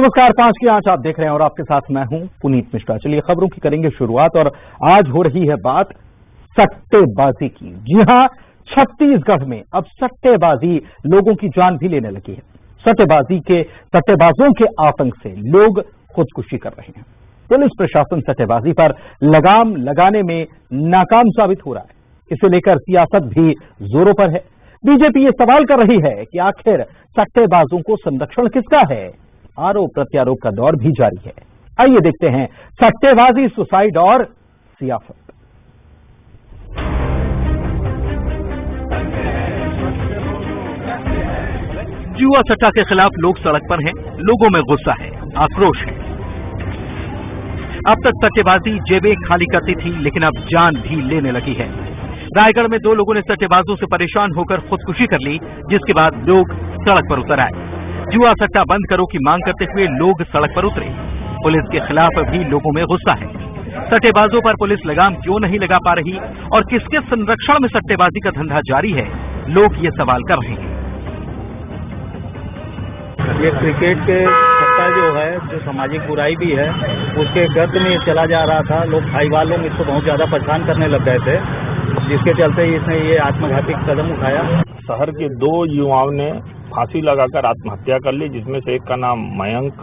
नमस्कार, 5 की आंच आप देख रहे हैं और आपके साथ मैं हूं पुनीत मिश्रा। चलिए खबरों की करेंगे शुरुआत और आज हो रही है बात सट्टेबाजी की। जी हां, छत्तीसगढ़ में अब सट्टेबाजी लोगों की जान भी लेने लगी है। सट्टेबाजों के आतंक से लोग खुदकुशी कर रहे हैं। पुलिस प्रशासन सट्टेबाजी पर लगाम लगाने में नाकाम साबित हो रहा है। इसे लेकर सियासत भी जोरों पर है। बीजेपी ये सवाल कर रही है कि आखिर सट्टेबाजों को संरक्षण किसका है। आरोप प्रत्यारोप का दौर भी जारी है। आइए देखते हैं सट्टेबाजी, सुसाइड और सियासत। जुआ सट्टा के खिलाफ लोग सड़क पर हैं। लोगों में गुस्सा है, आक्रोश है। अब तक सट्टेबाजी जेबें खाली करती थी, लेकिन अब जान भी लेने लगी है। रायगढ़ में 2 लोगों ने सट्टेबाजों से परेशान होकर खुदकुशी कर ली, जिसके बाद लोग सड़क पर उतर आए। जुआ सट्टा बंद करो की मांग करते हुए लोग सड़क पर उतरे। पुलिस के खिलाफ भी लोगों में गुस्सा है। सट्टेबाजों पर पुलिस लगाम क्यों नहीं लगा पा रही और किसके संरक्षण में सट्टेबाजी का धंधा जारी है, लोग ये सवाल कर रहे हैं। ये क्रिकेट के सट्टा जो है, जो सामाजिक बुराई भी है, उसके गर्द में चला जा रहा था। लोग भाईवाल लोग इसको बहुत ज्यादा परेशान करने लग गए थे, जिसके चलते इसने ये आत्मघाती कदम उठाया। शहर के 2 युवाओं ने फांसी लगाकर आत्महत्या कर ली, जिसमें से एक का नाम मयंक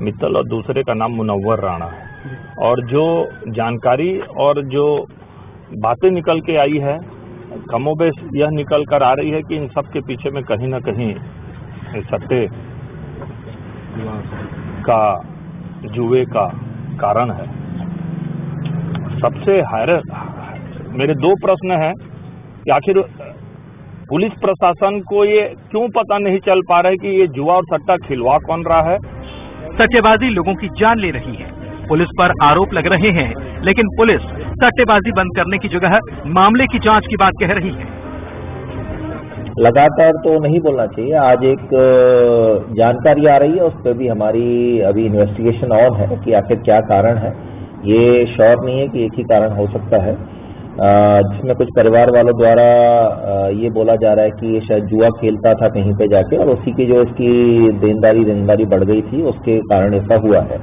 मित्तल और दूसरे का नाम मुनव्वर राणा है। और जो जानकारी और जो बातें निकल के आई है, कमोबेश यह निकल कर आ रही है कि इन सब के पीछे में कहीं न कहीं सट्टे का, जुए का कारण है। सबसे मेरे 2 प्रश्न हैं कि आखिर पुलिस प्रशासन को ये क्यों पता नहीं चल पा रहा है कि ये जुआ और सट्टा खिलवा कौन रहा है। सट्टेबाजी लोगों की जान ले रही है। पुलिस पर आरोप लग रहे हैं, लेकिन पुलिस सट्टेबाजी बंद करने की जगह मामले की जांच की बात कह रही है। लगातार तो नहीं बोलना चाहिए। आज एक जानकारी आ रही है, उस पर भी हमारी अभी इन्वेस्टिगेशन ऑन है कि आखिर क्या कारण है। ये श्योर नहीं है कि एक ही कारण हो सकता है, जिसमें कुछ परिवार वालों द्वारा ये बोला जा रहा है कि ये शायद जुआ खेलता था कहीं पे जाके और उसी की जो इसकी देनदारी बढ़ गई थी, उसके कारण ऐसा हुआ है।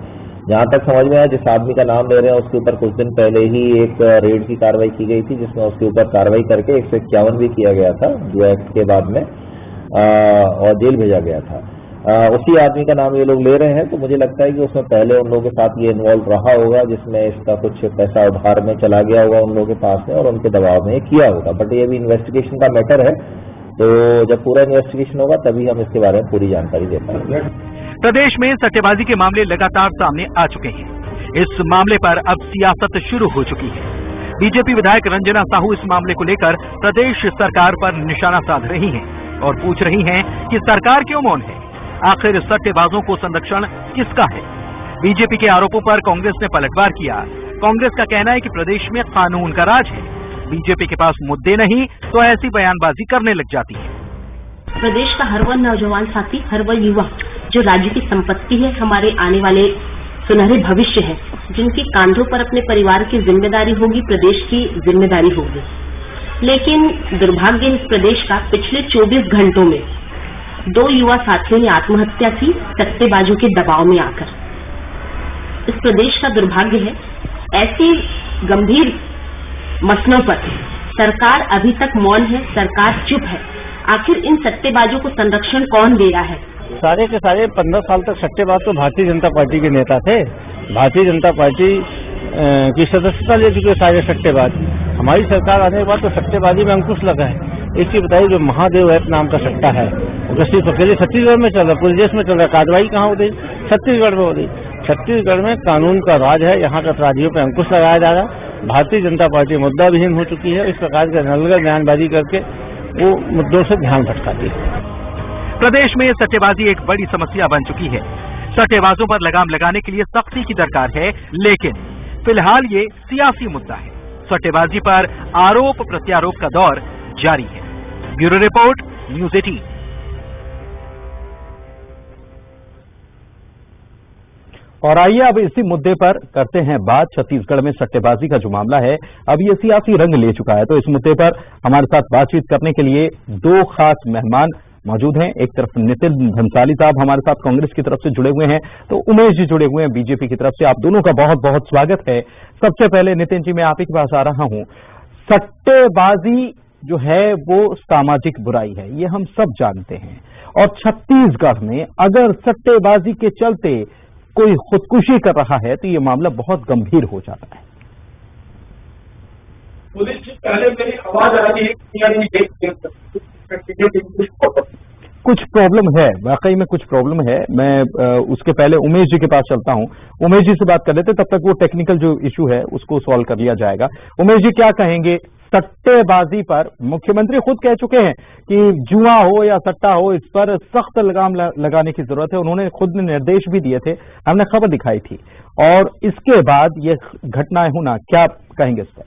जहां तक समझ में आया, जिस आदमी का नाम ले रहे हैं उसके ऊपर कुछ दिन पहले ही एक रेड की कार्रवाई की गई थी, जिसमें उसके ऊपर कार्रवाई करके 151 भी किया गया था जुआ एक्ट के बाद में, और जेल भेजा गया था। उसी आदमी का नाम ये लोग ले रहे हैं, तो मुझे लगता है कि उसमें पहले उन लोगों के साथ ये इन्वॉल्व रहा होगा, जिसमें इसका कुछ पैसा उधार में चला गया होगा उन लोगों के पास में और उनके दबाव में किया होगा। बट ये भी इन्वेस्टिगेशन का मैटर है, तो जब पूरा इन्वेस्टिगेशन होगा तभी हम इसके बारे में पूरी जानकारी दे पाएंगे। प्रदेश में सट्टेबाजी के मामले लगातार सामने आ चुके हैं। इस मामले पर अब सियासत शुरू हो चुकी है। बीजेपी विधायक रंजना साहू इस मामले को लेकर प्रदेश सरकार पर निशाना साध रही हैं और पूछ रही हैं कि सरकार क्यों मौन है। आखिर सट्टेबाजों को संरक्षण किसका है। बीजेपी के आरोपों पर कांग्रेस ने पलटवार किया। कांग्रेस का कहना है कि प्रदेश में कानून का राज है। बीजेपी के पास मुद्दे नहीं तो ऐसी बयानबाजी करने लग जाती है। प्रदेश का हर वह नौजवान साथी, हर वह युवा जो राज्य की संपत्ति है, हमारे आने वाले सुनहरे भविष्य है, जिनके कांधों पर अपने परिवार की जिम्मेदारी होगी, प्रदेश की जिम्मेदारी होगी। लेकिन दुर्भाग्य इस प्रदेश का, पिछले 24 घंटों में 2 युवा साथियों ने आत्महत्या की सट्टेबाजों के दबाव में आकर। इस प्रदेश का दुर्भाग्य है। ऐसे गंभीर मसलों पर सरकार अभी तक मौन है, सरकार चुप है। आखिर इन सट्टेबाजों को संरक्षण कौन दे रहा है। सारे के सारे 15 साल तक सट्टेबाज तो भारतीय जनता पार्टी के नेता थे। भारतीय जनता पार्टी की सदस्यता ले चुके सारे सट्टेबाज। हमारी सरकार आने के बाद तो सट्टेबाजी में अंकुश लगा है। एक चीज बताइए, जो महादेव ऐप नाम का सट्टा है, वो सिर्फ अकेले छत्तीसगढ़ में चल रहा है, पूरे देश में चल रहा है। कार्रवाई कहाँ हो रही? छत्तीसगढ़ में हो रही। छत्तीसगढ़ में कानून का राज है, यहाँ के अपराधियों पर अंकुश लगाया जा रहा है। भारतीय जनता पार्टी मुद्दा विहीन हो चुकी है। इस प्रकार के नलगर बयानबाजी करके वो मुद्दों से ध्यान भटकाती है। प्रदेश में सट्टेबाजी एक बड़ी समस्या बन चुकी है। सट्टेबाजों पर लगाम लगाने के लिए सख्ती की दरकार है, लेकिन फिलहाल ये सियासी मुद्दा है। सट्टेबाजी पर आरोप प्रत्यारोप का दौर जारी है। Bureau report, news 18। और आइए अब इसी मुद्दे पर करते हैं बात। छत्तीसगढ़ में सट्टेबाजी का जो मामला है, अब ये सियासी रंग ले चुका है। तो इस मुद्दे पर हमारे साथ बातचीत करने के लिए 2 खास मेहमान मौजूद हैं। एक तरफ नितिन भंसाली साहब हमारे साथ कांग्रेस की तरफ से जुड़े हुए हैं, तो उमेश जी जुड़े हुए हैं बीजेपी की तरफ से। आप दोनों का बहुत बहुत स्वागत है। सबसे पहले नितिन जी, मैं आप ही के पास आ रहा हूं। सट्टेबाजी जो है वो सामाजिक बुराई है, ये हम सब जानते हैं, और छत्तीसगढ़ में अगर सट्टेबाजी के चलते कोई खुदकुशी कर रहा है तो ये मामला बहुत गंभीर हो जाता है। पुलिस से पहले मेरी आवाज आ रही है, कुछ प्रॉब्लम है, वाकई में कुछ प्रॉब्लम है। मैं उसके पहले उमेश जी के पास चलता हूं, उमेश जी से बात कर लेते, तब तक वो टेक्निकल जो इशू है उसको सॉल्व कर लिया जाएगा। उमेश जी, क्या कहेंगे सट्टेबाजी पर? मुख्यमंत्री खुद कह चुके हैं कि जुआ हो या सट्टा हो, इस पर सख्त लगाम लगाने की जरूरत है। उन्होंने खुद ने निर्देश भी दिए थे, हमने खबर दिखाई थी, और इसके बाद ये घटनाएं होना, क्या कहेंगे इस पर?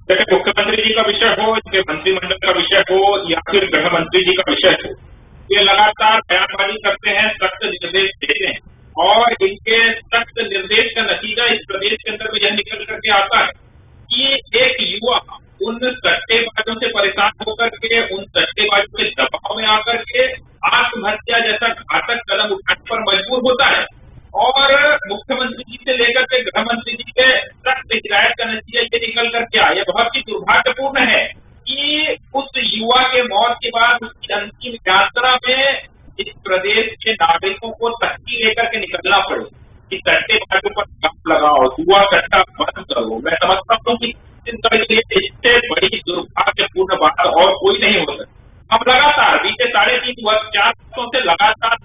चाहे मुख्यमंत्री जी का विषय हो, चाहे मंत्रिमंडल का विषय हो, या फिर गृह मंत्री जी का विषय हो, ये लगातार बयानबाजी करते हैं, सख्त निर्देश देते हैं, और इनके सख्त निर्देश का नतीजा इस प्रदेश के अंदर भी यह निकल करके आता है कि एक युवा उन सट्टेबाजों से परेशान होकर के, उन सट्टेबाजों के दबाव में आकर के आत्महत्या जैसा घातक कदम उठाने पर मजबूर होता है। और मुख्यमंत्री जी से लेकर के गृह मंत्री जी के सख्त हिदायत का नतीजा ये निकल कर क्या, यह बहुत ही दुर्भाग्यपूर्ण है कि उस युवा के मौत के बाद उसकी अंतिम यात्रा में इस प्रदेश के नागरिकों को सख्ती लेकर के निकलना पड़े कि सट्टेबाजों पर कम लगाओ, जुआ सट्टा बंद करो। मैं समझता हूँ कि इससे बड़ी दुर्भाग्यपूर्ण बात और कोई नहीं हो सकती। हम लगातार बीते 3.5 वर्ष 4 वर्षों से लगातार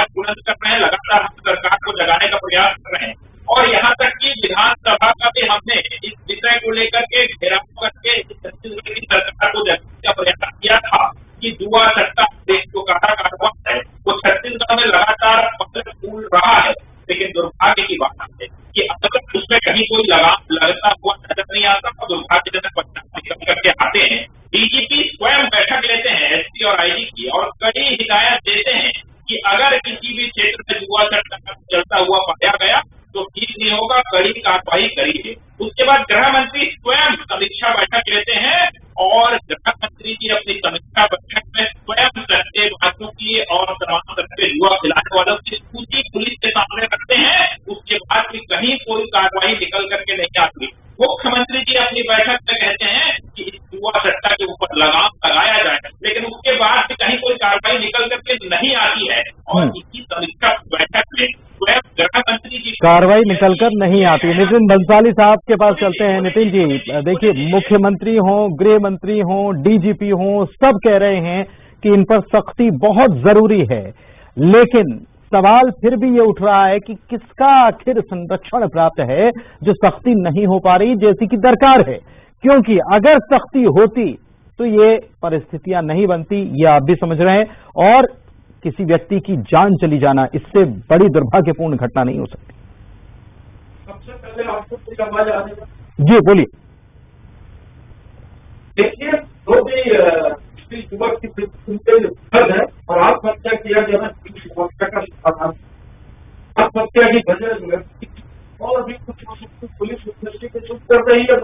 बुलंद कर रहे हैं, लगातार हम सरकार को जगाने का प्रयास कर रहे हैं, और यहाँ तक कि विधानसभा का भी हमने इस विषय को लेकर के घेराव करके छत्तीसगढ़ की सरकार को जगाने का प्रयास किया था कि जुआ सट्टा देश को काटा कारोबार है, वो छत्तीसगढ़ में लगातार पकड़ फूल रहा है। लेकिन दुर्भाग्य की बात है कि अगर उसमें कहीं कोई लगाम लगता हुआ नजर नहीं आता तो दुर्भाग्यजनक परिणाम निकल करके आते हैं। डीजीपी स्वयं बैठक लेते हैं एसपी और आईजी की, और कड़ी हिदायत देते हैं कि अगर किसी भी क्षेत्र में जुआ सट्टा चलता हुआ पाया गया तो ठीक नहीं होगा, कड़ी कार्रवाई करिए। उसके बाद गृह मंत्री स्वयं समीक्षा बैठक लेते हैं, और गृह मंत्री जी अपनी समीक्षा बैठक में स्वयं सट्टेबाजों की और तमाम तरह के जुआ खिलाने वालों की सूची पुलिस के सामने रखते हैं। उसके बाद भी कहीं कोई कार्रवाई निकल करके नहीं आती। मुख्यमंत्री जी अपनी बैठक में कहते हैं कि इस जुआ सट्टा के ऊपर लगाम लगाया जाए, लेकिन उसके बाद भी कहीं कोई कार्रवाई निकल करके नहीं आती है, और इसी समीक्षा बैठक में स्वयं गृह मंत्री जी कार्रवाई निकलकर नहीं आती। नितिन भंसाली साहब के पास चलते हैं। नितिन जी, देखिए, मुख्यमंत्री हो, गृह मंत्री हो, डीजीपी हो, सब कह रहे हैं कि इन पर सख्ती बहुत जरूरी है, लेकिन सवाल फिर भी ये उठ रहा है कि किसका आखिर संरक्षण प्राप्त है जो सख्ती नहीं हो पा रही जैसी कि दरकार है, क्योंकि अगर सख्ती होती तो ये परिस्थितियां नहीं बनती, ये आप भी समझ रहे हैं, और किसी व्यक्ति की जान चली जाना इससे बड़ी दुर्भाग्यपूर्ण घटना नहीं हो सकती। सबसे पहले आपको कोई आवाज आ जाएगा। जी बोलिए। देखिए, जो भी युवक की दर्द है और आत्महत्या किया गया है, आत्महत्या की वजह जो है और भी कुछ पुलिस इन्वेस्टिगेशन कर रही है।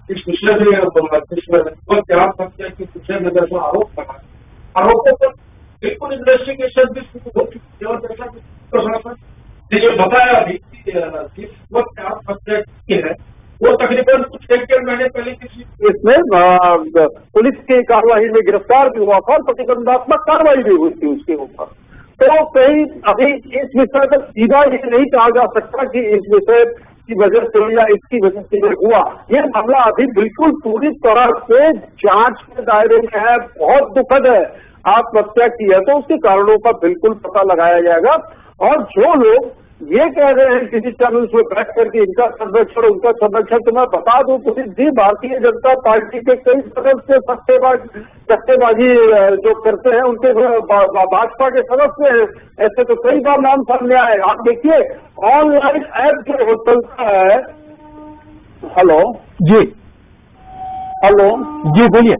इस विषय में आत्महत्या की विषय में जैसा आरोप लगा, आरोपों पर बिल्कुल इन्वेस्टिगेशन भी शुरू हो चुकी है, और जैसा कि प्रशासन ने जो बताया अभी जिस वक्त आत्महत्या की है वो तकरीबन कुछ 1-1.5 महीने पहले किसी इसमें पुलिस की कार्रवाई में गिरफ्तार भी हुआ था, प्रतिबंधात्मक कार्रवाई भी हुई थी उसके ऊपर। तो कहीं अभी इस विषय में सीधा ये नहीं कहा जा सकता कि इस विषय की वजह से या इसकी वजह से ये हुआ। ये मामला अभी बिल्कुल पूरी तरह से जांच के दायरे में है। बहुत दुखद है, आत्महत्या की है तो उसके कारणों का बिल्कुल पता लगाया जाएगा। और जो लोग ये कह रहे हैं किसी चैनल में बैठ करके इनका संरक्षण उनका संरक्षण, तो मैं बता दूं पुलिस जी, भारतीय जनता पार्टी के कई सदस्य सट्टेबाजी जो करते हैं उनके भाजपा के सदस्य हैं। ऐसे तो कई बार नाम सामने आए। आप देखिए, ऑनलाइन ऐप जो चलता है। हेलो जी, हेलो जी बोलिए।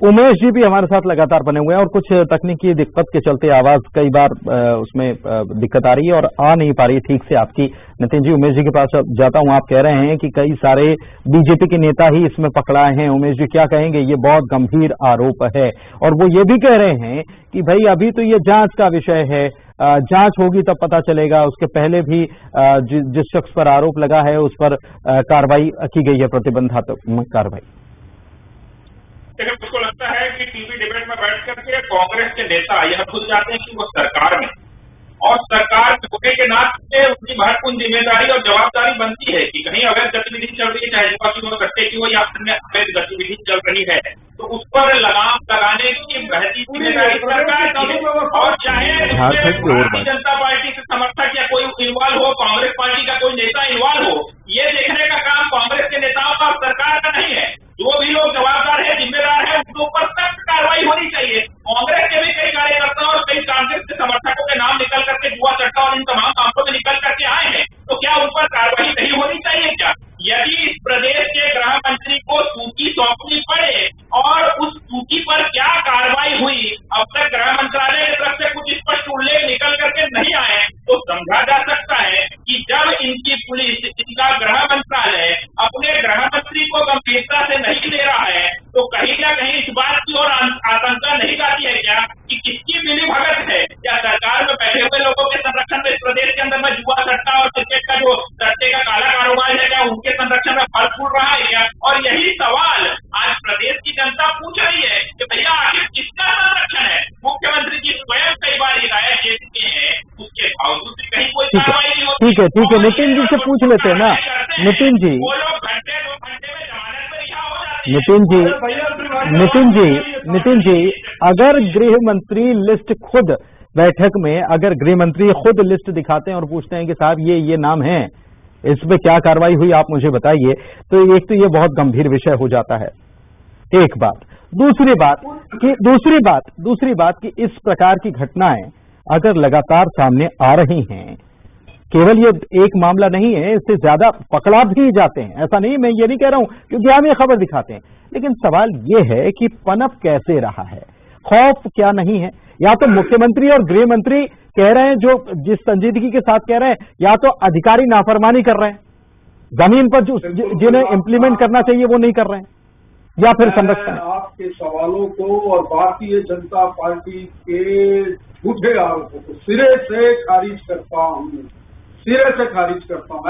उमेश जी भी हमारे साथ लगातार बने हुए हैं और कुछ तकनीकी दिक्कत के चलते आवाज कई बार उसमें दिक्कत आ रही है और आ नहीं पा रही ठीक से आपकी। नितिन जी, उमेश जी के पास जाता हूं। आप कह रहे हैं कि कई सारे बीजेपी के नेता ही इसमें पकड़ाए हैं। उमेश जी क्या कहेंगे? ये बहुत गंभीर आरोप है और वो ये भी कह रहे हैं कि भाई अभी तो ये जांच का विषय है, जांच होगी तब पता चलेगा। उसके पहले भी जिस शख्स पर आरोप लगा है उस पर कार्रवाई की गई है, प्रतिबंधात्मक कार्रवाई। लेकिन मुझको लगता है कि टीवी डिबेट में बैठ करके कांग्रेस के नेता यह भूल जाते हैं कि वो सरकार में और सरकार में होने के नाते उनकी महत्वपूर्ण जिम्मेदारी और जवाबदारी बनती है कि कहीं अवैध गतिविधि चल रही है, चाहे जुआ की हो, सट्टे की हो या अन्य अवैध गतिविधि चल रही है, तो उस पर लगाम लगाने की बहती जिम्मेदारी सरकार की है। और चाहे भारतीय जनता पार्टी से समर्थक या कोई इन्वॉल्व हो, कांग्रेस पार्टी का कोई नेता इन्वॉल्व हो, ये देखने का काम कांग्रेस के नेताओं का और सरकार का नहीं है। जो भी लोग जवाबदार है, जिम्मेदार है, उनके ऊपर सख्त कार्रवाई होनी चाहिए। कांग्रेस के भी कई कार्यकर्ता और कई कांग्रेस के समर्थकों के नाम निकल करके जुआ सट्टा और इन तमाम मामलों में निकल करके आए हैं, तो क्या उन पर कार्रवाई नहीं होनी चाहिए? क्या यदि इस प्रदेश के गृह मंत्री को सूची सौंपनी पड़े और उस सूची पर क्या कार्रवाई हुई, अब तक गृह मंत्रालय की तरफ से कुछ स्पष्ट उल्लेख निकल करके नहीं आए, तो समझा जा सकता है कि जब इनकी पुलिस, इनका गृह मंत्रालय अपने गृह मंत्री को गंभीरता से नहीं ले रहा है, तो कहीं ना कहीं इस बात की ओर आशंका नहीं जाती है क्या कि किसकी मिली भगत है? या सरकार में बैठे हुए लोगों के संरक्षण में इस प्रदेश के अंदर में जुआ सट्टा और क्रिकेट का जो सट्टे का काला कारोबार है, क्या उनके संरक्षण में फल फूल रहा है क्या? और यही सवाल आज प्रदेश की जनता पूछ रही है कि भैया आखिर किसका संरक्षण है? मुख्यमंत्री जी स्वयं कई बार हिदायत दे चुके हैं, उसके बावजूद भी कहीं कोई कार्रवाई नहीं होती। ठीक है, नितिन जी से पूछ लेते हैं ना। नितिन जी, वो लोग घंटे 2 घंटे में जमानत पर रिहा हो जाते हैं। नितिन जी, अगर गृह मंत्री लिस्ट खुद बैठक में, अगर गृह मंत्री खुद लिस्ट दिखाते हैं और पूछते हैं कि साहब ये नाम है, इस पे क्या कार्रवाई हुई आप मुझे बताइए, तो एक तो ये बहुत गंभीर विषय हो जाता है, एक बात। दूसरी बात कि इस प्रकार की घटनाएं अगर लगातार सामने आ रही हैं, केवल ये एक मामला नहीं है, इससे ज्यादा पकड़ा भी जाते हैं, ऐसा नहीं, मैं ये नहीं कह रहा हूं क्योंकि हम ये खबर दिखाते हैं, लेकिन सवाल ये है कि पनप कैसे रहा है, खौफ क्या नहीं है? या तो मुख्यमंत्री और गृह मंत्री कह रहे हैं जो जिस संजीदगी के साथ कह रहे हैं, या तो अधिकारी नाफरमानी कर रहे हैं, जमीन पर जिन्हें इंप्लीमेंट करना चाहिए वो नहीं कर रहे हैं, या फिर संरक्षण। आपके सवालों को और भारतीय जनता पार्टी के झूठे आरोपों को सिरे से खारिज करता हूँ,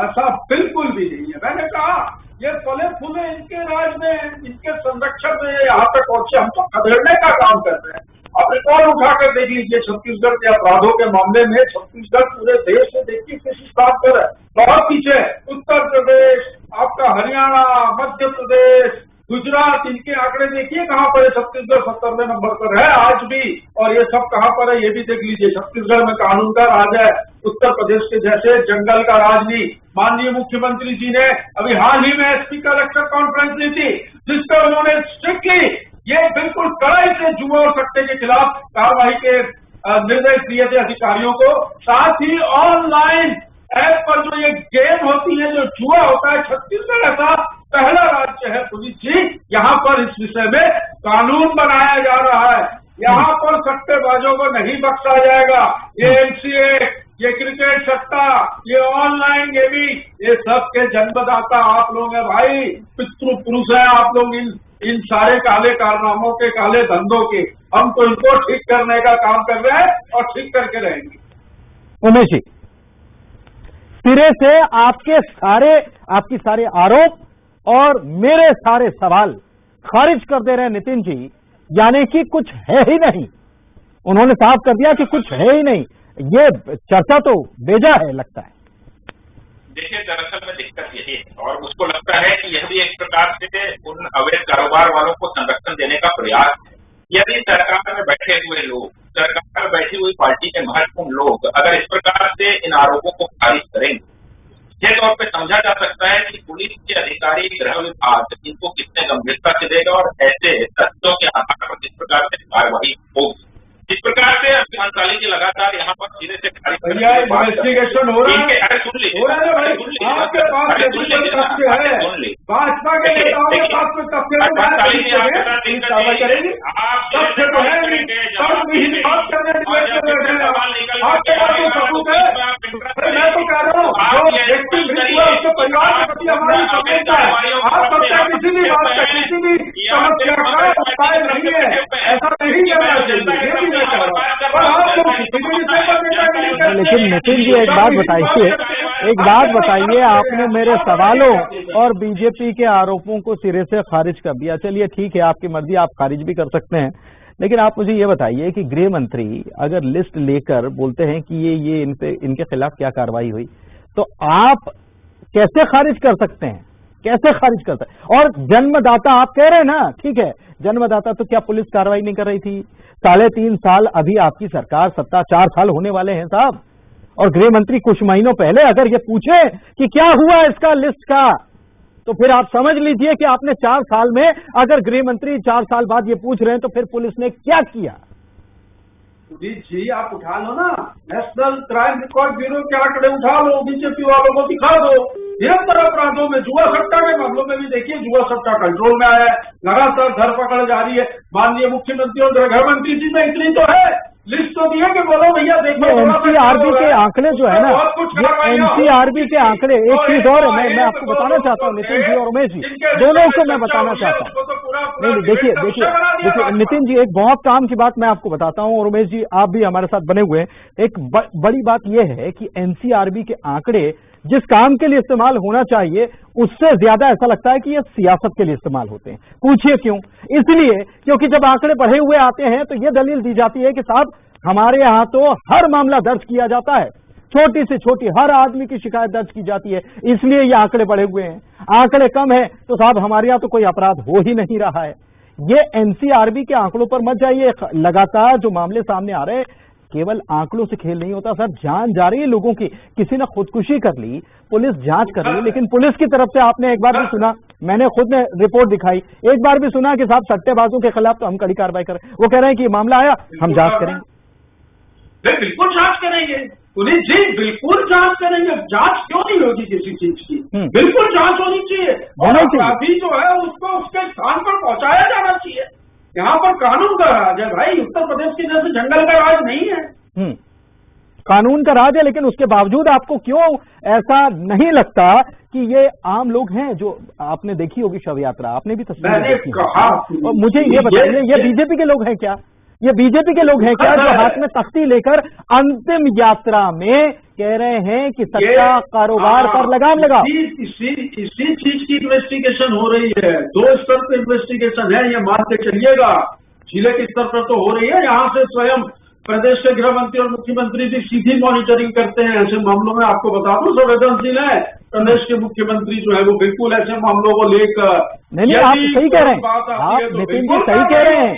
ऐसा बिल्कुल भी नहीं है। मैंने कहा ये फले फूले इनके राज में, इनके संरक्षण में यहाँ तक पहुंचे, हम तो खदेड़ने का काम कर रहे हैं। अब रिकॉर्ड उठाकर देख लीजिए, छत्तीसगढ़ के अपराधों के मामले में छत्तीसगढ़ पूरे देश में देखिए किस स्थान पर है, बहुत पीछे। उत्तर प्रदेश, आपका हरियाणा, मध्य प्रदेश, गुजरात, इनके आंकड़े देखिए कहां पर है। छत्तीसगढ़ 70वें नंबर पर है आज भी, और ये सब कहां पर है ये भी देख लीजिए। छत्तीसगढ़ में कानून का राज है, उत्तर प्रदेश के जैसे जंगल का राज नहीं। माननीय मुख्यमंत्री जी ने अभी हाल ही में एसपी का इलेक्शन कॉन्फ्रेंस ली थी, जिस पर उन्होंने स्ट्रिक्टली ये बिल्कुल कड़ाई से जुआ और सट्टे के खिलाफ कार्रवाई के निर्देश दिए थे अधिकारियों को। साथ ही ऑनलाइन ऐप पर जो ये गेम होती है, जो जुआ होता है, छत्तीसगढ़ ऐसा पहला राज्य है पुलिस जी, यहाँ पर इस विषय में कानून बनाया जा रहा है। यहाँ पर सट्टेबाजों को नहीं बख्शा जाएगा। ये एमसीए, ये क्रिकेट सट्टा, ये ऑनलाइन गेमिंग, ये सब के जन्मदाता आप लोग हैं भाई, पितृ पुरुष है आप लोग इन सारे काले कारनामों के, काले धंधों के। हम तो इनको ठीक करने का काम कर रहे हैं और ठीक करके रहेंगे। उमेश जी, सिरे से आपकी सारे आरोप और मेरे सारे सवाल खारिज कर दे रहे हैं नितिन जी, यानी कि कुछ है ही नहीं। उन्होंने साफ कर दिया कि कुछ है ही नहीं। ये चर्चा तो बेजा है लगता है। देखिए, दरअसल में दिक्कत यही है, और मुझको लगता है कि यह भी एक प्रकार से उन अवैध कारोबार वालों को संरक्षण देने का प्रयास है। यदि सरकार में बैठे हुए लोग, सरकार में बैठी हुई पार्टी के महत्वपूर्ण लोग अगर इस प्रकार से इन आरोपों को खारिज करेंगे, यह तौर पर समझा जा सकता है कि पुलिस के अधिकारी, गृह विभाग इनको कितने गंभीरता से देगा और ऐसे तथ्यों के आधार पर किस प्रकार से कार्रवाई होगी। जिस प्रकार से मंत्रालय की लगातार यहाँ पर सीधे से इन्वेस्टिगेशन हो रहा है। अरे सुन लीजिए, आपके पास भाजपा भाजपा के नेताओं के पास में तथ्य कार्रवाई करेगी। तथ्य तो है नहीं, बात करने आपके पास तो सबूत है। मैं तो कह रहा हूँ जो व्यक्ति मृत्यु हुआ उसके परिवार के प्रति हमारी संवेदना है। आप सबसे किसी भी बात का, किसी भी समस्या का उपाय नहीं है, ऐसा नहीं करना चाहिए, ये भी मैं कह रहा हूँ। और आपको किसी भी विषय पर नेता नहीं। लेकिन नितिन जी एक बात बताइए, आपने मेरे सवालों और बीजेपी के आरोपों को सिरे से खारिज कर दिया। चलिए ठीक है, आपकी मर्जी, आप खारिज भी कर सकते हैं, लेकिन आप मुझे ये बताइए कि गृह मंत्री अगर लिस्ट लेकर बोलते हैं कि ये इनके खिलाफ क्या कार्रवाई हुई, तो आप कैसे खारिज कर सकते हैं? कैसे खारिज कर सकते हैं? और जन्मदाता आप कह रहे हैं ना, ठीक है, जन्मदाता तो क्या पुलिस कार्रवाई नहीं कर रही थी? 3.5 साल अभी आपकी सरकार सत्ता 4 साल होने वाले हैं साहब, और गृह मंत्री कुछ महीनों पहले अगर ये पूछे कि क्या हुआ इसका लिस्ट का, तो फिर आप समझ लीजिए कि आपने 4 साल में, अगर गृह मंत्री 4 साल बाद ये पूछ रहे हैं तो फिर पुलिस ने क्या किया? सुदीप जी आप उठा लो ना, नेशनल क्राइम रिकॉर्ड ब्यूरो के आंकड़े उठा लो, बीजेपी वालों को दिखा दो। निरंतर अपराधों में, जुआ सट्टा के मामलों में भी देखिए, जुआ सट्टा कंट्रोल में आया है, लगातार धरपकड़ जारी है। माननीय मुख्यमंत्री और गृह मंत्री जी में इतनी तो है, लिस्ट तो दिए कि बोलो भैया देखो। एनसीआरबी के आंकड़े जो है ना, ये एनसीआरबी के आंकड़े, एक चीज और है, मैं आपको बताना चाहता हूँ नितिन जी और उमेश जी, दोनों को मैं बताना चाहता हूँ। नहीं, देखिए नितिन जी, एक बहुत काम की बात मैं आपको बताता हूँ, और उमेश जी आप भी हमारे साथ बने हुए हैं। एक बड़ी बात यह है कि एनसीआरबी के आंकड़े जिस काम के लिए इस्तेमाल होना चाहिए उससे ज्यादा ऐसा लगता है कि ये सियासत के लिए इस्तेमाल होते हैं। पूछिए क्यों? इसलिए क्योंकि जब आंकड़े बढ़े हुए आते हैं तो ये दलील दी जाती है कि साहब हमारे यहाँ तो हर मामला दर्ज किया जाता है, छोटी से छोटी हर आदमी की शिकायत दर्ज की जाती है, इसलिए ये आंकड़े बढ़े हुए हैं। आंकड़े कम है तो साहब हमारे यहाँ तो कोई अपराध हो ही नहीं रहा है। ये एनसीआरबी के आंकड़ों पर मत जाइए। लगातार जो मामले सामने आ रहे हैं, केवल आंकड़ों से खेल नहीं होता सर, जान जा रही है लोगों की। किसी ने खुदकुशी कर ली, पुलिस जांच कर रही है, लेकिन पुलिस की तरफ से आपने एक बार भी सुना, मैंने खुद ने रिपोर्ट दिखाई, एक बार भी सुना कि साहब सट्टेबाजों के खिलाफ तो हम कड़ी कार्रवाई करें? वो कह रहे हैं कि मामला आया हम जांच करेंगे। बिल्कुल जांच करेंगे पुलिस जी, बिल्कुल जांच करेंगे। जांच क्यों नहीं होगी किसी चीज की? बिल्कुल जांच होनी चाहिए, और अपराधी जो है उसको उसके स्थान पर पहुंचाया जाना चाहिए। यहाँ पर कानून का राज है भाई, उत्तर प्रदेश की जैसे जंगल का राज नहीं है। कानून का राज है, लेकिन उसके बावजूद आपको क्यों ऐसा नहीं लगता कि ये आम लोग हैं? जो आपने देखी होगी शव यात्रा, आपने भी तस्वीर देखी होगी, और मुझे ये बताइए, ये बीजेपी के लोग हैं क्या? ये बीजेपी के लोग हैं क्या जो हाथ में तख्ती लेकर अंतिम यात्रा में कह रहे हैं कि सट्टा कारोबार पर लगाम लगाओ? इसी चीज की इन्वेस्टिगेशन हो रही है, 2 स्तर पर इन्वेस्टिगेशन है, ये मान के चलिएगा। जिले के स्तर पर तो हो रही है, यहाँ से स्वयं प्रदेश के गृह मंत्री और मुख्यमंत्री जी सीधी मॉनिटरिंग करते हैं ऐसे मामलों में। आपको बता दूं, संवेदनशील है प्रदेश के मुख्यमंत्री जो है वो बिल्कुल ऐसे मामलों को लेकर। नहीं, आप सही कह रहे हैं, आप नितिन जी सही कह रहे हैं,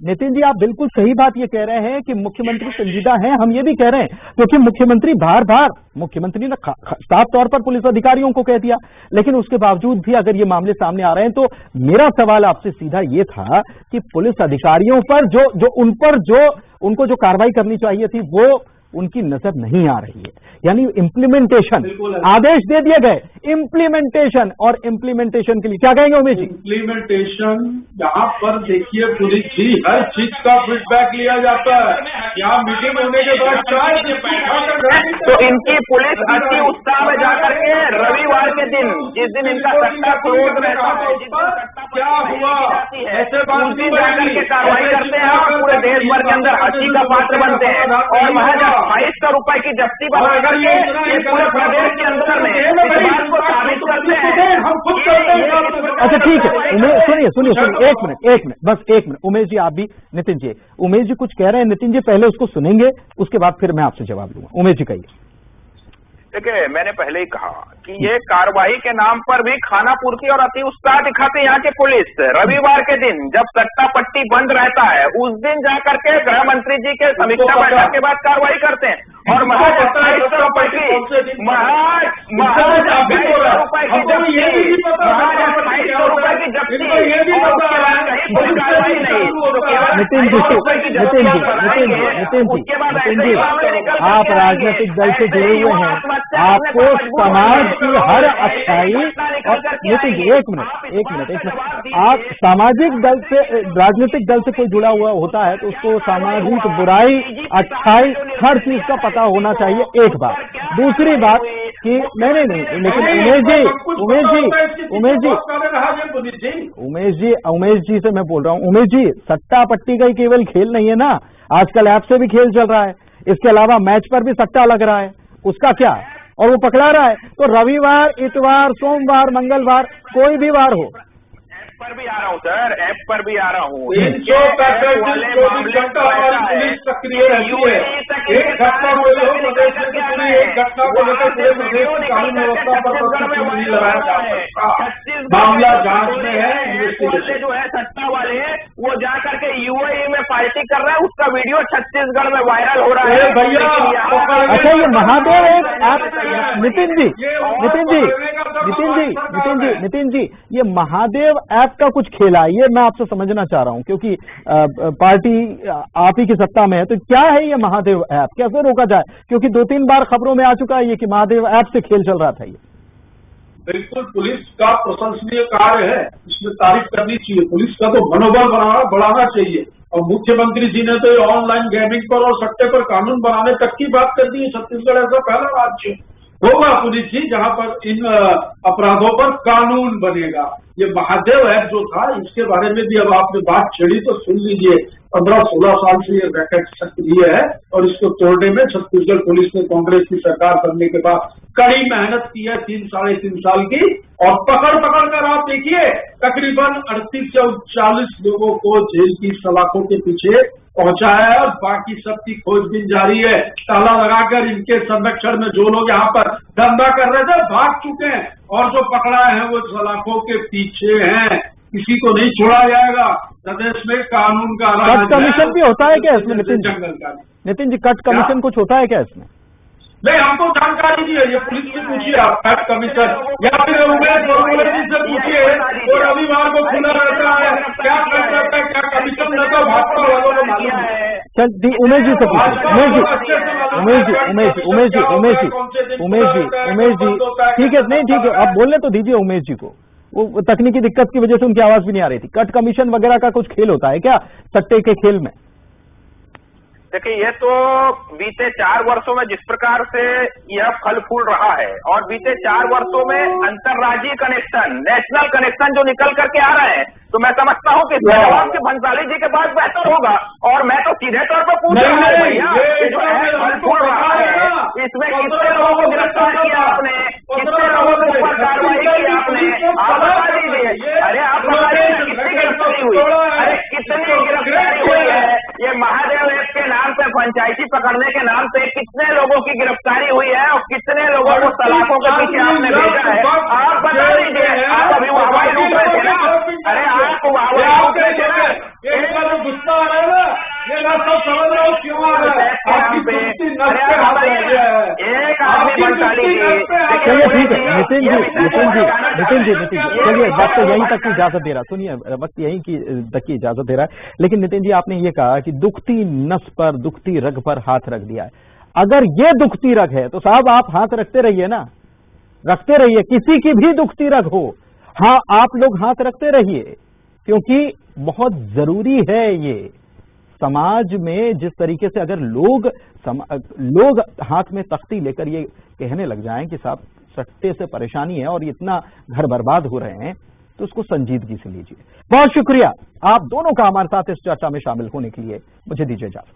नितिन जी आप बिल्कुल सही बात ये कह रहे हैं कि मुख्यमंत्री संजीदा हैं, हम ये भी कह रहे हैं, क्योंकि मुख्यमंत्री मुख्यमंत्री ने साफ तौर पर पुलिस अधिकारियों को कह दिया, लेकिन उसके बावजूद भी अगर ये मामले सामने आ रहे हैं तो मेरा सवाल आपसे सीधा ये था कि पुलिस अधिकारियों पर उनको जो कार्रवाई करनी चाहिए थी वो उनकी नजर नहीं आ रही है। यानी इम्प्लीमेंटेशन, आदेश दे दिए गए, इम्प्लीमेंटेशन, और इम्प्लीमेंटेशन के लिए क्या कहेंगे उमेश जी? इम्प्लीमेंटेशन यहाँ पर देखिए पुलिस जी, हर चीज का फीडबैक लिया जाता है। यहाँ मीटिंग होने के बाद तो इनकी पुलिस अति उत्साह में जाकर के रविवार के दिन, जिस दिन इनका सट्टा क्लोज रहता है, क्या हुआ ऐसे बात उस दिन जाकर के कार्रवाई करते हैं और पूरे देश भर के अंदर हंसी का पात्र बनते हैं, और महज 2200 रुपए की जब्ती बना करके पूरे प्रदेश के अंदर में इस बात को साबित करते हैं। अच्छा ठीक है, सुनिए एक मिनट बस एक मिनट। उमेश जी आप भी, नितिन जी, उमेश जी कुछ कह रहे हैं, नितिन जी पहले उसको सुनेंगे, उसके बाद फिर मैं आपसे जवाब लूंगा। उमेश जी कहिए। देखिए, मैंने पहले ही कहा कि ये कार्रवाई के नाम पर भी खानापूर्ति और अति उत्साह दिखाते यहाँ के पुलिस। रविवार के दिन जब सट्टा पट्टी बंद रहता है उस दिन जाकर के गृह मंत्री जी के समीक्षा बैठक के बाद कार्रवाई करते हैं, और महज 2800 रुपए की महज 2800 रुपए की जब्ती, महज 2800 रुपए की जब्ती, और उसके बाद कहीं कोई कार्रवाई नहीं, तो केवल नितिन जी, आप राजनीतिक दल से जुड़े हुए हैं, आपको समाज की हर अच्छाई, और नितिन जी एक मिनट, आप सामाजिक दल से, राजनीतिक दल से कोई जुड़ा हुआ होता है तो उसको सामाजिक बुराई अच्छाई हर चीज का पता होना चाहिए, एक बात। दूसरी बात कि नहीं, लेकिन उमेश जी से मैं बोल रहा हूँ, उमेश जी सट्टा पट्टी का ही केवल खेल नहीं है ना, आजकल ऐप से भी खेल चल रहा है, इसके अलावा मैच पर भी सट्टा लग रहा है, उसका क्या, और वो पकड़ा रहा है। तो रविवार, इतवार, सोमवार, मंगलवार, कोई भी वार हो, पर भी आ रहा हूँ सर, ऐप पर भी आ रहा हूँ। 365 घंटा हमारी पुलिस सक्रिय रहती है। एक घटना को लेकर प्रदेश में पूरी एक घटना को लेकर पूरे प्रदेश की कानून व्यवस्था पर प्रतिबंध नहीं लगाया जा सकता। मामला जांच में है, इन्वेस्टिगेशन जो है सट्टा वाले वो जा करके यूएई में पार्टी कर रहा है, उसका वीडियो छत्तीसगढ़ में वायरल हो रहा है भैया। अच्छा, ये महादेव एक ऐप, नितिन जी ये महादेव ऐप का कुछ खेला, ये मैं आपसे समझना चाह रहा हूं, क्योंकि पार्टी आप ही की सत्ता में है, तो क्या है ये महादेव ऐप, कैसे रोका जाए, क्योंकि 2-3 बार खबरों में आ चुका है ये कि महादेव ऐप से खेल चल रहा था। ये बिल्कुल पुलिस का प्रशंसनीय कार्य है, इसमें तारीफ करनी चाहिए, पुलिस का तो मनोबल बढ़ाना चाहिए। और मुख्यमंत्री जी ने तो ऑनलाइन गेमिंग पर और सट्टे पर कानून बनाने तक की बात कर दी है। छत्तीसगढ़ ऐसा पहला राज्य होगा पुलिस जी जहां पर इन अपराधों पर कानून बनेगा। ये महादेव ऐप जो था, इसके बारे में भी अब आपने बात छेड़ी तो सुन लीजिए। 15-16 साल से ये रैकेट सक्रिय है और इसको तोड़ने में छत्तीसगढ़ पुलिस ने कांग्रेस की सरकार बनने के बाद कड़ी मेहनत की है, 3-3.5 साल की, और पकड़ कर आप देखिए तकरीबन 38 से 40 लोगों को जेल की सलाखों के पीछे पहुंचाया है और बाकी सबकी खोजबीन जारी है। ताला लगाकर इनके संरक्षण में जो लोग यहाँ पर धंधा कर रहे थे भाग चुके हैं, और जो पकड़ा है वो सलाखों के पीछे हैं, किसी को नहीं छोड़ा जाएगा। प्रदेश में कानून का राज कट कमीशन भी होता है क्या इसमें नितिन जी, कट कमीशन कुछ होता है क्या इसमें? नहीं, हमको जानकारी नहीं है, ये पुलिस से पूछिए आप, कट कमीशन, या फिर उमेश जी से पूछिए, वो रविवार को खुला रहता है, क्या कट रहता है, क्या कमीशन रहता है, भाजपा वालों को मालूम है। उमेश जी से पूछिए, उमेश जी ठीक है, नहीं ठीक है, आप बोलने तो दीजिए उमेश जी को, वो तकनीकी दिक्कत की वजह से उनकी आवाज भी नहीं आ रही थी। कट कमीशन वगैरह का कुछ खेल होता है क्या सट्टे के खेल में? देखिए, ये तो बीते 4 वर्षों में जिस प्रकार से यह फल फूल रहा है, और बीते 4 वर्षों में अंतर्राज्यीय कनेक्शन, नेशनल कनेक्शन जो निकल करके आ रहे हैं, तो मैं समझता हूँ कि जवाब के भंसाली जी के पास बेहतर होगा। और मैं तो सीधे तौर पर पूछ रहा हूँ भैया, जो है फल फूल रहा है, इसमें कितने लोगों को गिरफ्तार किया आपने, कितने लोगों के ऊपर कार्रवाई की आपने, आप बता दीजिए। अरे आप बताइए कितनी गिरफ्तारी हुई, अरे कितनी गिरफ्तारी हुई है, ये महादेव ऐप के नाम पे, पंचायती पकड़ने के नाम पे कितने लोगों की गिरफ्तारी हुई है, और कितने लोगों को सलाखों के पीछे आपने भेजा है, आप बता दीजिए। आप अभी वो हवाई लूट रहे थे ना, अरे आप हवाई लूट रहे थे ना, गुस्सा आ रहा है ना, ये ना सब समझ रहा हूँ क्यों आ रहा है, एक आदमी भंसाली जी। चलिए ठीक है नितिन जी चलिए, वक्त यहीं तक की इजाजत दे रहा, सुनिए वक्त यहीं की तक की इजाजत दे रहा है। लेकिन नितिन जी, आपने ये कहा कि दुखती नस पर, दुखती रग पर हाथ रख दिया है। अगर ये दुखती रग है तो साहब आप हाथ रखते रहिए ना, रखते रहिए, किसी की भी दुखती रग हो, हाँ आप लोग हाथ रखते रहिए, क्योंकि बहुत जरूरी है ये समाज में। जिस तरीके से अगर लोग हाथ में तख्ती लेकर ये कहने लग जाएं कि साहब सट्टे से परेशानी है और इतना घर बर्बाद हो रहे हैं, तो उसको संजीदगी से लीजिए। बहुत शुक्रिया आप दोनों का हमारे साथ इस चर्चा में शामिल होने के लिए। मुझे दीजिए इजाजत।